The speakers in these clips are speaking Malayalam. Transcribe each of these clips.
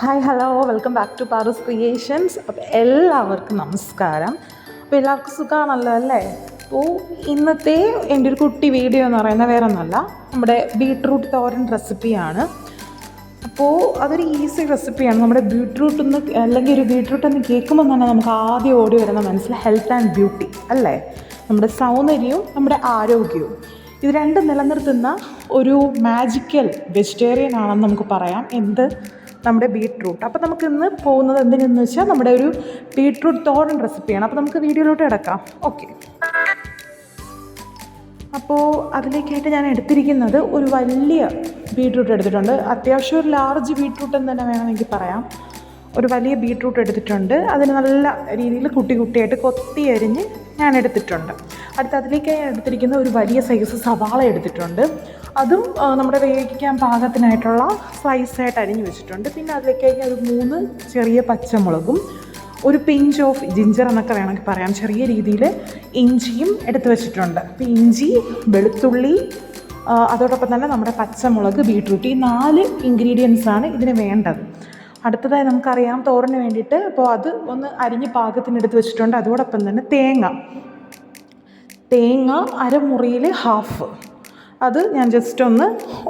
Hi hello welcome back to Paroos creations. അപ്പോൾ എല്ലാവർക്കും നമസ്കാരം. അപ്പോൾ എല്ലാവർക്കും സുഖമാണല്ലോ അല്ലേ? അപ്പോൾ ഇന്നത്തെ എൻ്റെ ഒരു കുട്ടി വീഡിയോ എന്ന് പറയുന്നത് വേറെ ഒന്നുമല്ല, നമ്മുടെ ബീട്രൂട്ട് തോരൻ റെസിപ്പിയാണ്. അപ്പോൾ അതൊരു ഈസി റെസിപ്പിയാണ്. നമ്മുടെ ബീട്രൂട്ട് ഒന്ന് അല്ലെങ്കിൽ ഒരു ബീട്രൂട്ട് എന്ന് കേൾക്കുമ്പോൾ തന്നെ നമുക്ക് ആദ്യം ഓടി വരുന്ന മനസ്സിൽ ഹെൽത്ത് ആൻഡ് ബ്യൂട്ടി അല്ലേ? നമ്മുടെ സൗന്ദര്യവും നമ്മുടെ ആരോഗ്യവും ഇത് രണ്ടും നിലനിർത്തുന്ന ഒരു മാജിക്കൽ വെജിറ്റേറിയൻ ആണെന്ന് നമുക്ക് പറയാം. നമ്മുടെ ബീട്രൂട്ട്. അപ്പോൾ നമുക്ക് ഇന്ന് പോകുന്നത് എന്തിനെന്ന് വെച്ചാൽ നമ്മുടെ ഒരു ബീട്രൂട്ട് തോരൻ റെസിപ്പിയാണ്. അപ്പോൾ നമുക്ക് വീഡിയോയിലോട്ട് കിടക്കാം. ഓക്കെ, അപ്പോൾ അതിലേക്കായിട്ട് ഞാൻ എടുത്തിരിക്കുന്നത് ഒരു വലിയ ബീട്രൂട്ട് എടുത്തിട്ടുണ്ട്. അത്യാവശ്യം ഒരു ലാർജ് ബീട്രൂട്ട് എന്ന് തന്നെ വേണമെങ്കിൽ പറയാം. ഒരു വലിയ ബീട്രൂട്ട് എടുത്തിട്ടുണ്ട്. അതിന് നല്ല രീതിയിൽ കുട്ടിയായിട്ട് കൊത്തി അരിഞ്ഞ് ഞാൻ എടുത്തിട്ടുണ്ട്. അതിലേക്ക് ഞാൻ എടുത്തിരിക്കുന്ന ഒരു വലിയ സൈസ് സവാള എടുത്തിട്ടുണ്ട്. അതും നമ്മുടെ വേവിക്കാൻ പാകത്തിനായിട്ടുള്ള സ്ലൈസായിട്ട് അരിഞ്ഞ് വെച്ചിട്ടുണ്ട്. പിന്നെ അതിലേക്കായി ഒരു 3 ചെറിയ പച്ചമുളകും ഒരു പിഞ്ച് ഓഫ് ജിഞ്ചർ എന്നൊക്കെ വേണമെങ്കിൽ പറയാം, ചെറിയ രീതിയിൽ ഇഞ്ചിയും എടുത്ത് വെച്ചിട്ടുണ്ട്. അപ്പോൾ ഇഞ്ചി, വെളുത്തുള്ളി, അതോടൊപ്പം തന്നെ നമ്മുടെ പച്ചമുളക്, ബീട്രൂട്ട്, ഈ 4 ഇൻഗ്രീഡിയൻസാണ് ഇതിന് വേണ്ടത്. അടുത്തതായി നമുക്കറിയാം തോരന് വേണ്ടിയിട്ട്, അപ്പോൾ അത് ഒന്ന് അരിഞ്ഞ് പാകത്തിനെടുത്ത് വെച്ചിട്ടുണ്ട്. അതോടൊപ്പം തന്നെ തേങ്ങ അരമുറിയിൽ ഹാഫ്, അത് ഞാൻ ജസ്റ്റ് ഒന്ന്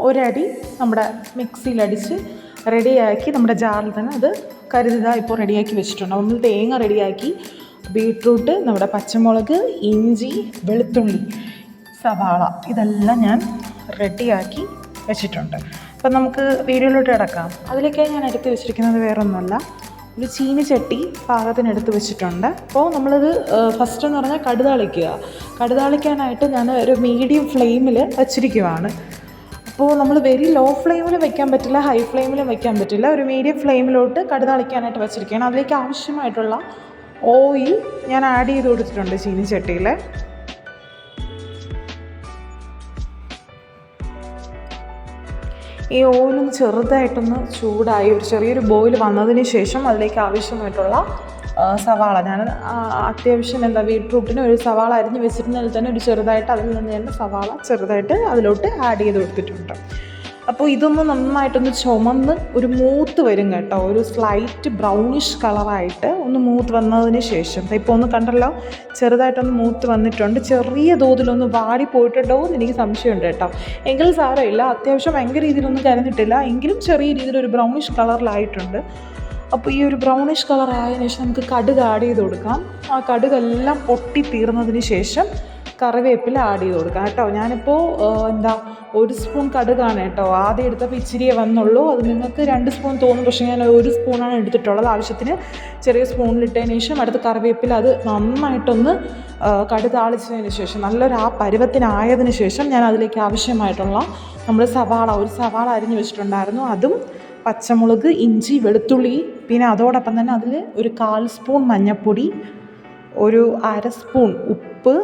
ഒരടി നമ്മുടെ മിക്സിയിലടിച്ച് റെഡിയാക്കി നമ്മുടെ ജാറിൽ തന്നെ അത് ഇപ്പോൾ റെഡിയാക്കി വെച്ചിട്ടുണ്ട്. നമ്മൾ തേങ്ങ റെഡിയാക്കി, ബീട്രൂട്ട്, നമ്മുടെ പച്ചമുളക്, ഇഞ്ചി, വെളുത്തുള്ളി, സവാള ഇതെല്ലാം ഞാൻ റെഡിയാക്കി വെച്ചിട്ടുണ്ട്. അപ്പം നമുക്ക് വീഡിയോയിലോട്ട് കിടക്കാം. അതിലേക്കായി ഞാൻ എടുത്ത് വെച്ചിരിക്കുന്നത് വേറൊന്നുമല്ല, ഒരു ചീനിച്ചട്ടി പാകത്തിനെടുത്ത് വെച്ചിട്ടുണ്ട്. അപ്പോൾ നമ്മളിത് ഫസ്റ്റ് എന്ന് പറഞ്ഞാൽ കടുതാളിക്കാനായിട്ട് ഞാൻ ഒരു മീഡിയം ഫ്ലെയിമിൽ വച്ചിരിക്കുവാണ്. അപ്പോൾ നമ്മൾ വെരി ലോ ഫ്ലെയിമിൽ വെക്കാൻ പറ്റില്ല, ഹൈ ഫ്ലെയിമിലും വെക്കാൻ പറ്റില്ല. ഒരു മീഡിയം ഫ്ലെയിമിലോട്ട് കടുതാളിക്കാനായിട്ട് വെച്ചിരിക്കുകയാണ്. അതിലേക്ക് ആവശ്യമായിട്ടുള്ള ഓയിൽ ഞാൻ ആഡ് ചെയ്ത് കൊടുത്തിട്ടുണ്ട് ചീനിച്ചട്ടിയിൽ. ഈ ഓയിലൊന്ന് ചെറുതായിട്ടൊന്ന് ചൂടായി ഒരു ചെറിയൊരു ബോയിൽ വന്നതിന് ശേഷം അതിലേക്ക് ആവശ്യമായിട്ടുള്ള സവാള, ഞാൻ അത്യാവശ്യം ബീട്രൂട്ടിന് ഒരു സവാള അരിഞ്ഞ് വെച്ചിരുന്നതിൽ തന്നെ ഒരു ചെറുതായിട്ട് അതിൽ നിന്ന് തന്നെ സവാള ചെറുതായിട്ട് അതിലോട്ട് ആഡ് ചെയ്ത് കൊടുത്തിട്ടുണ്ട്. അപ്പോൾ ഇതൊന്ന് നന്നായിട്ടൊന്ന് ചുമന്ന് ഒരു മൂത്ത് വരും കേട്ടോ, ഒരു സ്ലൈറ്റ് ബ്രൗണിഷ് കളറായിട്ട് ഒന്ന് മൂത്ത് വന്നതിന് ശേഷം, ഇപ്പോൾ ഒന്ന് കണ്ടല്ലോ ചെറുതായിട്ടൊന്ന് മൂത്ത് വന്നിട്ടുണ്ട്. ചെറിയ തോതിലൊന്ന് വാടിപ്പോയിട്ടുണ്ടോ എന്ന് എനിക്ക് സംശയമുണ്ട് കേട്ടോ. എങ്കിലും സാരമില്ല, അത്യാവശ്യം ഭയങ്കര രീതിയിലൊന്നും കരഞ്ഞിട്ടില്ല, എങ്കിലും ചെറിയ രീതിയിലൊരു ബ്രൗണിഷ് കളറിലായിട്ടുണ്ട്. അപ്പോൾ ഈ ഒരു ബ്രൗണിഷ് കളർ ആയതിനു ശേഷം നമുക്ക് കടുക് ആഡ് ചെയ്ത് കൊടുക്കാം. ആ കടുകെല്ലാം പൊട്ടി തീർന്നതിന് ശേഷം കറിവേപ്പില ആഡ് ചെയ്ത് കൊടുക്കാം കേട്ടോ. ഞാനിപ്പോൾ 1 സ്പൂൺ കടുകാണ് കേട്ടോ ആദ്യം എടുത്തപ്പോൾ ഇച്ചിരിയേ വന്നുള്ളൂ. അത് നിങ്ങൾക്ക് 2 സ്പൂൺ തോന്നും, പക്ഷേ ഞാൻ 1 സ്പൂണാണ് എടുത്തിട്ടുള്ളത്. ആവശ്യത്തിന് ചെറിയ സ്പൂണിലിട്ടതിന് ശേഷം അടുത്ത് കറിവേപ്പില അത് നന്നായിട്ടൊന്ന് കടുക് താളിച്ചതിന് ശേഷം നല്ലൊരു പരുവത്തിനായതിനു ശേഷം ഞാൻ അതിലേക്ക് ആവശ്യമായിട്ടുള്ള നമ്മൾ ഒരു സവാള അരിഞ്ഞ് വെച്ചിട്ടുണ്ടായിരുന്നു, അതും പച്ചമുളക്, ഇഞ്ചി, വെളുത്തുള്ളി, പിന്നെ അതോടൊപ്പം തന്നെ അതിൽ ഒരു 1/4 സ്പൂൺ മഞ്ഞൾപ്പൊടി, ഒരു 1/2 സ്പൂൺ ഉപ്പ്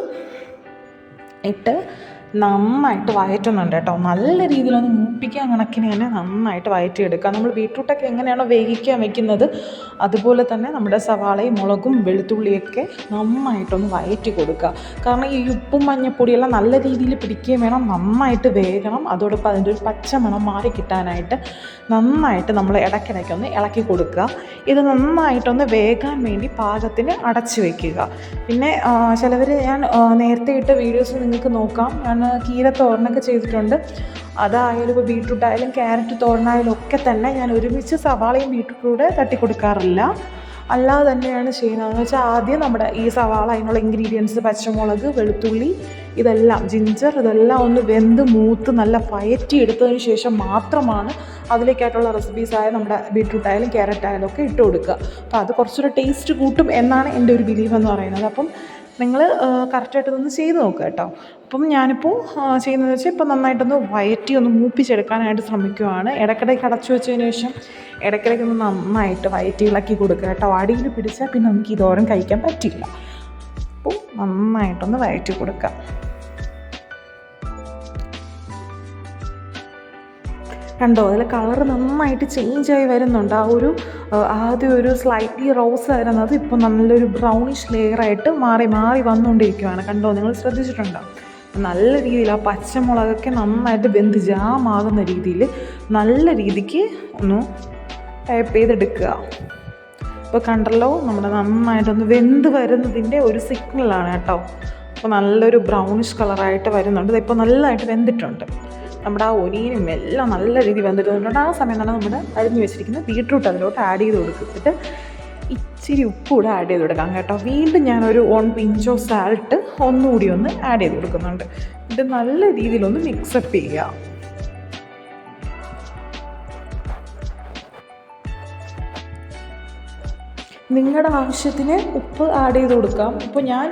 ഇട്ട് നന്നായിട്ട് വഴറ്റുന്നുണ്ട് കേട്ടോ. നല്ല രീതിയിലൊന്ന് മൂപ്പിക്കാൻ കണക്കിന് തന്നെ നന്നായിട്ട് വഴറ്റിയെടുക്കുക. നമ്മൾ ബീട്രൂട്ടൊക്കെ എങ്ങനെയാണോ വേവിക്കാൻ വെക്കുന്നത് അതുപോലെ തന്നെ നമ്മുടെ സവാളയും മുളകും വെളുത്തുള്ളിയൊക്കെ നന്നായിട്ടൊന്ന് വഴറ്റി കൊടുക്കുക. കാരണം ഈ ഉപ്പും മഞ്ഞൾപ്പൊടിയെല്ലാം നല്ല രീതിയിൽ പിടിക്കുകയും വേണം, നന്നായിട്ട് വേകണം. അതോടൊപ്പം അതിൻ്റെ ഒരു പച്ചമണം മാറി കിട്ടാനായിട്ട് നന്നായിട്ട് നമ്മൾ ഇടയ്ക്കിടയ്ക്കൊന്ന് ഇളക്കി കൊടുക്കുക. ഇത് നന്നായിട്ടൊന്ന് വേകാൻ വേണ്ടി പാകത്തിന് അടച്ചു വയ്ക്കുക. പിന്നെ ചിലവർ ഞാൻ നേരത്തെ ഇട്ട വീഡിയോസ് നിങ്ങൾക്ക് നോക്കാം, ഞാൻ കീര തോരനൊക്കെ ചെയ്തിട്ടുണ്ട്. അതായാലും ഇപ്പോൾ ബീട്രൂട്ട് ആയാലും ക്യാരറ്റ് തോരനായാലും ഒക്കെ തന്നെ ഞാൻ ഒരുമിച്ച് സവാളയും ബീട്രൂട്ടും കൂടെ തട്ടി കൊടുക്കാറില്ല, അല്ലാതെ തന്നെയാണ് ചെയ്യുന്നതെന്ന് വെച്ചാൽ ആദ്യം നമ്മുടെ ഈ സവാള, അതിനുള്ള ഇൻഗ്രീഡിയൻസ് പച്ചമുളക്, വെളുത്തുള്ളി, ജിഞ്ചർ ഇതെല്ലാം ഒന്ന് വെന്ത് മൂത്ത് നല്ല വഴറ്റിയെടുത്തതിന് ശേഷം മാത്രമാണ് അതിലേക്കായിട്ടുള്ള റെസിപ്പീസായ നമ്മുടെ ബീട്രൂട്ട് ആയാലും ക്യാരറ്റ് ആയാലും ഒക്കെ ഇട്ട് കൊടുക്കുക. അപ്പോൾ അത് കുറച്ചൊരു ടേസ്റ്റ് കൂട്ടും എന്നാണ് എൻ്റെ ഒരു ബിലീഫ് എന്ന് പറയുന്നത്. അപ്പം നിങ്ങൾ കറക്റ്റായിട്ടൊന്ന് ചെയ്ത് നോക്കുക കേട്ടോ. അപ്പം ഞാനിപ്പോൾ ചെയ്യുന്നതെന്ന് വെച്ചാൽ ഇപ്പോൾ നന്നായിട്ടൊന്ന് ഒന്ന് മൂപ്പിച്ചെടുക്കാനായിട്ട് ശ്രമിക്കുകയാണ്. ഇടയ്ക്കിടയ്ക്ക് അടച്ചു വെച്ചതിന് ശേഷം ഇടയ്ക്കിടയ്ക്കൊന്ന് നന്നായിട്ട് ഇളക്കി കൊടുക്കുക കേട്ടോ. അടിയിൽ പിടിച്ചാൽ പിന്നെ നമുക്ക് ഈ തോരൻ കഴിക്കാൻ പറ്റില്ല. അപ്പോൾ നന്നായിട്ടൊന്ന് വഴറ്റി കൊടുക്കുക. കണ്ടോ, അതിൽ കളർ നന്നായിട്ട് ചേഞ്ചായി വരുന്നുണ്ട്. ആദ്യം ഒരു സ്ലൈറ്റ്ലി റോസ് ആയിരുന്നത് ഇപ്പോൾ നല്ലൊരു ബ്രൗണിഷ് ലെയറായിട്ട് മാറി വന്നുകൊണ്ടിരിക്കുകയാണ്. കണ്ടോ, നിങ്ങൾ ശ്രദ്ധിച്ചിട്ടുണ്ടോ? നല്ല രീതിയിൽ ആ പച്ചമുളകൊക്കെ നന്നായിട്ട് വെന്ത് ജാമാകുന്ന രീതിയിൽ നല്ല രീതിക്ക് ഒന്ന് ടാപ്പ് ചെയ്തെടുക്കുക. ഇപ്പോൾ കണ്ടല്ലോ നമ്മുടെ നന്നായിട്ടൊന്ന് വെന്ത് വരുന്നതിൻ്റെ ഒരു സിഗ്നലാണ് കേട്ടോ. അപ്പോൾ നല്ലൊരു ബ്രൗണിഷ് കളറായിട്ട് വരുന്നുണ്ട്. ഇതിപ്പോൾ നല്ലതായിട്ട് വെന്തിട്ടുണ്ട്. നമ്മുടെ ആ ഒനിയനും എല്ലാം നല്ല രീതിയിൽ വെന്തിട്ടുണ്ട്. ആ സമയം തന്നെ നമ്മുടെ അരിഞ്ഞ് വെച്ചിരിക്കുന്ന ബീട്രൂട്ട് അതിലോട്ട് ആഡ് ചെയ്ത് കൊടുത്തിട്ട് ഇച്ചിരി ഉപ്പ് കൂടെ ആഡ് ചെയ്ത് കൊടുക്കാം കേട്ടോ. വീണ്ടും ഞാനൊരു 1 പിഞ്ച് ഓഫ് സാൾട്ട് ഒന്നുകൂടി ഒന്ന് ആഡ് ചെയ്ത് കൊടുക്കുന്നുണ്ട്. ഇത് നല്ല രീതിയിലൊന്ന് മിക്സപ്പ് ചെയ്യുക. നിങ്ങളുടെ ആവശ്യത്തിന് ഉപ്പ് ആഡ് ചെയ്ത് കൊടുക്കാം. ഇപ്പോൾ ഞാൻ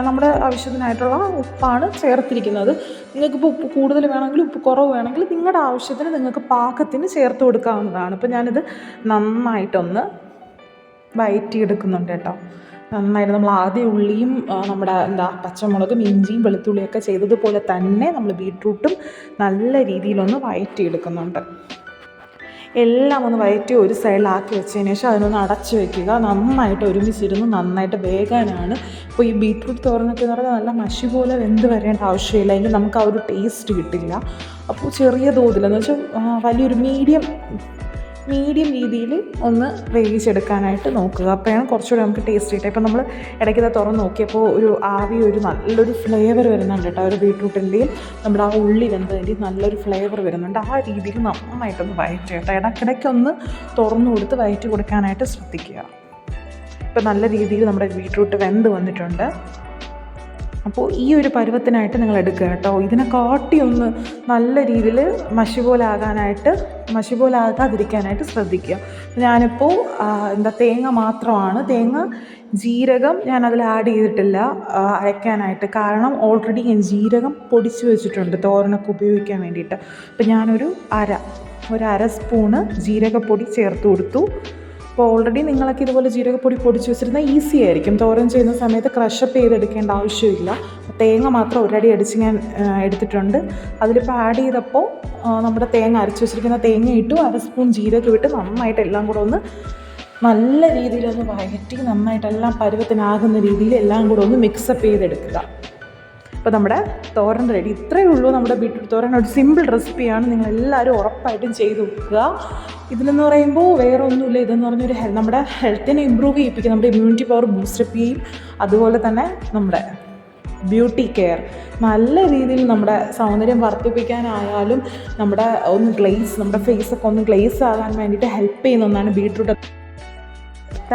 നമ്മുടെ ആവശ്യത്തിനായിട്ടുള്ള ഉപ്പാണ് ചേർത്തിരിക്കുന്നത്. നിങ്ങൾക്കിപ്പോൾ ഉപ്പ് കൂടുതൽ വേണമെങ്കിൽ ഉപ്പ് കുറവ് വേണമെങ്കിൽ നിങ്ങളുടെ ആവശ്യത്തിന് നിങ്ങൾക്ക് പാകത്തിന് ചേർത്ത് കൊടുക്കാവുന്നതാണ്. ഇപ്പോൾ ഞാനിത് നന്നായിട്ടൊന്ന് വഴറ്റിയെടുക്കുന്നുണ്ട് കേട്ടോ. നന്നായിട്ട് നമ്മൾ ആദ്യം ഉള്ളിയും നമ്മുടെ പച്ചമുളകും ഇഞ്ചിയും വെളുത്തുള്ളിയൊക്കെ ചെയ്തതുപോലെ തന്നെ നമ്മൾ ബീട്രൂട്ടും നല്ല രീതിയിലൊന്ന് വഴറ്റിയെടുക്കുന്നുണ്ട്. എല്ലാം ഒന്ന് വഴറ്റി ഒരു സൈഡിലാക്കി വെച്ചതിന് ശേഷം അതിനൊന്ന് അടച്ച് വയ്ക്കുക. നന്നായിട്ട് ഒരുമിച്ചിരുന്ന് നന്നായിട്ട് വേകാനാണ്. ഇപ്പോൾ ഈ ബീട്രൂട്ട് തോരനൊക്കെ എന്ന് പറഞ്ഞാൽ നല്ല മഷി പോലെ വെന്ത് വരേണ്ട ആവശ്യമില്ല, എങ്കിൽ നമുക്ക് ആ ഒരു ടേസ്റ്റ് കിട്ടില്ല. അപ്പോൾ ചെറിയ തോതിലെന്ന് വെച്ചാൽ വലിയൊരു മീഡിയം രീതിയിൽ ഒന്ന് വേവിച്ചെടുക്കാനായിട്ട് നോക്കുക. അപ്പോഴാണ് കുറച്ചുകൂടി നമുക്ക് ടേസ്റ്റ് കിട്ടുക. ഇപ്പോൾ നമ്മൾ ഇടയ്ക്കത് തുറന്ന് നോക്കിയപ്പോൾ ഒരു നല്ലൊരു ഫ്ലേവർ വരുന്നുണ്ട് കേട്ടോ. ഒരു ബീട്രൂട്ടിൻ്റെയും നമ്മുടെ ആ ഉള്ളി വെന്തതിൻ്റെയും നല്ലൊരു ഫ്ലേവർ വരുന്നുണ്ട്. ആ രീതിയിൽ നന്നായിട്ടൊന്ന് വഴറ്റുക കേട്ടോ. ഇടയ്ക്കിടയ്ക്കൊന്ന് തുറന്നു കൊടുത്ത് വഴറ്റി കൊടുക്കാനായിട്ട് ശ്രദ്ധിക്കുക. ഇപ്പോൾ നല്ല രീതിയിൽ നമ്മുടെ ബീട്രൂട്ട് വെന്ത് വന്നിട്ടുണ്ട്. അപ്പോൾ ഈ ഒരു പരുവത്തിനായിട്ട് നിങ്ങൾ എടുക്കുക കേട്ടോ. ഇതിനെ കാട്ടിയൊന്ന് നല്ല രീതിയിൽ മഷി പോലെ ആകാതിരിക്കാനായിട്ട് ശ്രദ്ധിക്കുക. ഞാനിപ്പോൾ തേങ്ങ മാത്രമാണ്, ജീരകം ഞാനതിൽ ആഡ് ചെയ്തിട്ടില്ല അരയ്ക്കാനായിട്ട്. കാരണം ഓൾറെഡി ഞാൻ ജീരകം പൊടിച്ച് വെച്ചിട്ടുണ്ട് തോരനൊക്കെ ഉപയോഗിക്കാൻ വേണ്ടിയിട്ട്. അപ്പോൾ ഞാനൊരു അര സ്പൂണ് ജീരകപ്പൊടി ചേർത്ത് കൊടുത്തു. അപ്പോൾ ഓൾറെഡി നിങ്ങളൊക്കെ ഇതുപോലെ ജീരകപ്പൊടി പൊടിച്ച് വെച്ചിരുന്നാൽ ഈസി ആയിരിക്കും. തോരൻ ചെയ്യുന്ന സമയത്ത് ക്രഷപ്പ് ചെയ്തെടുക്കേണ്ട ആവശ്യമില്ല. തേങ്ങ മാത്രം ഒരടി അടിച്ച് ഞാൻ എടുത്തിട്ടുണ്ട്. അതിലിപ്പോൾ ആഡ് ചെയ്തപ്പോൾ നമ്മുടെ അരച്ച് വെച്ചിരിക്കുന്ന തേങ്ങ ഇട്ടു, അര സ്പൂൺ ജീരകം ഇട്ട് നന്നായിട്ട് എല്ലാം കൂടെ ഒന്ന് നല്ല രീതിയിലൊന്ന് വഴറ്റി നന്നായിട്ടെല്ലാം പരുവത്തിനാകുന്ന രീതിയിൽ എല്ലാം കൂടെ ഒന്ന് മിക്സപ്പ് ചെയ്തെടുക്കുക. അപ്പോൾ നമ്മുടെ തോരൻ റെഡി. ഇത്രയേ ഉള്ളൂ നമ്മുടെ ബീട്രൂട്ട് തോരൻ. ഒരു സിമ്പിൾ റെസിപ്പിയാണ്, നിങ്ങളെല്ലാവരും ഉറപ്പായിട്ടും ചെയ്ത് നോക്കുക. ഇതിലെന്ന് പറയുമ്പോൾ വേറെ ഒന്നുമില്ല. ഇതെന്ന് പറഞ്ഞൊരു നമ്മുടെ ഹെൽത്തിനെ ഇമ്പ്രൂവ് ചെയ്യിപ്പിക്കും, നമ്മുടെ ഇമ്മ്യൂണിറ്റി പവർ ബൂസ്റ്റപ്പ് ചെയ്യും. അതുപോലെ തന്നെ നമ്മുടെ ബ്യൂട്ടി കെയർ നല്ല രീതിയിൽ നമ്മുടെ സൗന്ദര്യം വർദ്ധിപ്പിക്കാനായാലും നമ്മുടെ ഫേസൊക്കെ ഒന്ന് ഗ്ലേസ് ആകാൻ വേണ്ടിയിട്ട് ഹെൽപ്പ് ചെയ്യുന്ന ഒന്നാണ് ബീട്രൂട്ട്.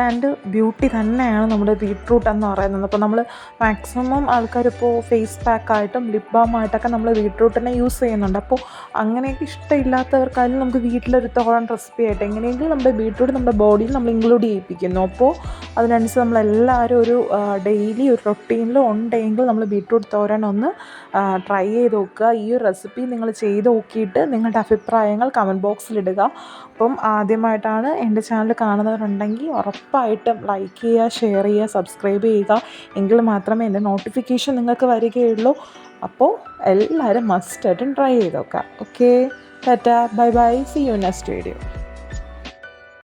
ആൻഡ് ബ്യൂട്ടി തന്നെയാണ് നമ്മുടെ ബീട്രൂട്ട് എന്ന് പറയുന്നത്. അപ്പോൾ നമ്മൾ മാക്സിമം ആൾക്കാരിപ്പോൾ ഫേസ് പാക്കായിട്ടും ലിപ് ബാമായിട്ടൊക്കെ നമ്മൾ ബീട്രൂട്ടിനെ യൂസ് ചെയ്യുന്നുണ്ട്. അപ്പോൾ അങ്ങനെയൊക്കെ ഇഷ്ടമില്ലാത്തവർക്കായാലും നമുക്ക് വീട്ടിലൊരു തോരൻ റെസിപ്പി ആയിട്ട് എങ്ങനെയെങ്കിലും നമ്മുടെ ബീട്രൂട്ട് നമ്മുടെ ബോഡിയിൽ നമ്മൾ ഇൻക്ലൂഡ് ചെയ്യിപ്പിക്കുന്നു. അപ്പോൾ അതിനനുസരിച്ച് നമ്മളെല്ലാവരും ഒരു ഡെയിലി ഒരു റൊട്ടീനിൽ ഉണ്ടെങ്കിൽ നമ്മൾ ബീട്രൂട്ട് തോരൻ ഒന്ന് ട്രൈ ചെയ്ത് നോക്കുക. ഈ ഒരു റെസിപ്പി നിങ്ങൾ ചെയ്ത് നോക്കിയിട്ട് നിങ്ങളുടെ അഭിപ്രായങ്ങൾ കമൻറ്റ് ബോക്സിലിടുക. അപ്പം ആദ്യമായിട്ടാണ് എൻ്റെ ചാനൽ കാണുന്നവരുണ്ടെങ്കിൽ ഉറപ്പായിട്ടും ലൈക്ക് ചെയ്യുക, ഷെയർ ചെയ്യുക, സബ്സ്ക്രൈബ് ചെയ്യുക. എങ്കിൽ മാത്രമേ എൻ്റെ നോട്ടിഫിക്കേഷൻ നിങ്ങൾക്ക് വരികയുള്ളൂ. അപ്പോൾ എല്ലാവരും മസ്റ്റായിട്ടും ട്രൈ ചെയ്ത് നോക്കാം. Okay, tata, bye bye, see you next video.